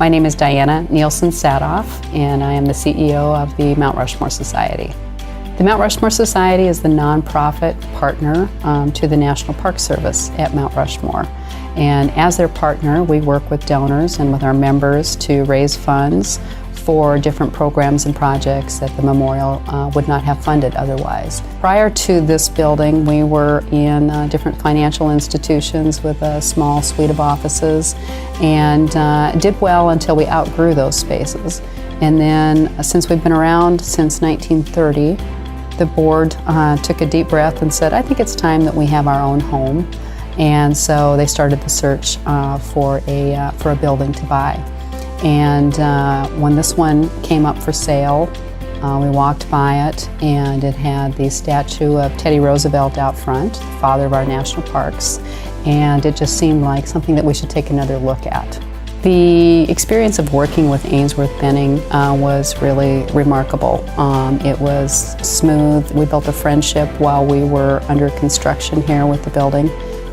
My name is Diana Nielsen Saathoff, and I am the CEO of the Mount Rushmore Society. The Mount Rushmore Society is the nonprofit partner to the National Park Service at Mount Rushmore. And as their partner, we work with donors and with our members to raise funds for different programs and projects that the memorial would not have funded otherwise. Prior to this building, we were in different financial institutions with a small suite of offices, and did well until we outgrew those spaces. And then, since we've been around since 1930, the board took a deep breath and said, I think it's time that we have our own home. And so they started the search for a building to buy. And when this one came up for sale, we walked by it, and it had the statue of Teddy Roosevelt out front, father of our national parks, and it just seemed like something that we should take another look at. The experience of working with Ainsworth-Benning was really remarkable. It was smooth. We built a friendship while we were under construction here with the building,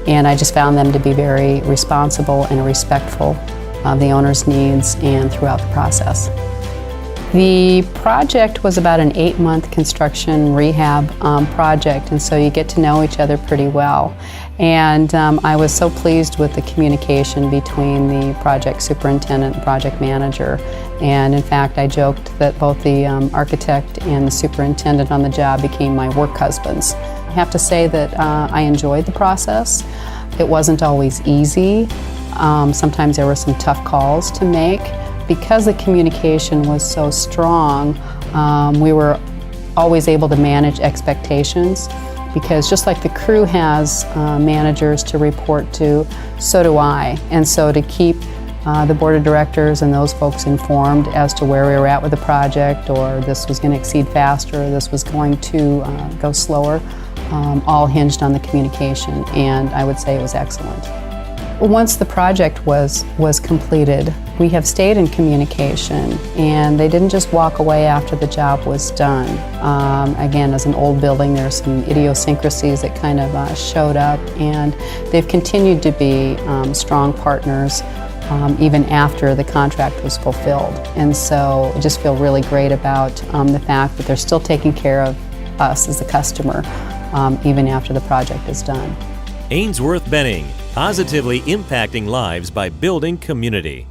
and I just found them to be very responsible and respectful of the owner's needs and throughout the process. The project was about an 8-month construction rehab project, and so you get to know each other pretty well. And I was so pleased with the communication between the project superintendent and project manager. And in fact, I joked that both the architect and the superintendent on the job became my work husbands. I have to say that I enjoyed the process. It wasn't always easy. Sometimes there were some tough calls to make. Because the communication was so strong, we were always able to manage expectations, because just like the crew has managers to report to, so do I. And so to keep the board of directors and those folks informed as to where we were at with the project, or this was going to exceed faster, or this was going to go slower, all hinged on the communication, and I would say it was excellent. Once the project was completed, we have stayed in communication, and they didn't just walk away after the job was done. Again, as an old building, there are some idiosyncrasies that kind of showed up, and they've continued to be strong partners even after the contract was fulfilled. And so I just feel really great about the fact that they're still taking care of us as a customer even after the project is done. Ainsworth-Benning, positively impacting lives by building community.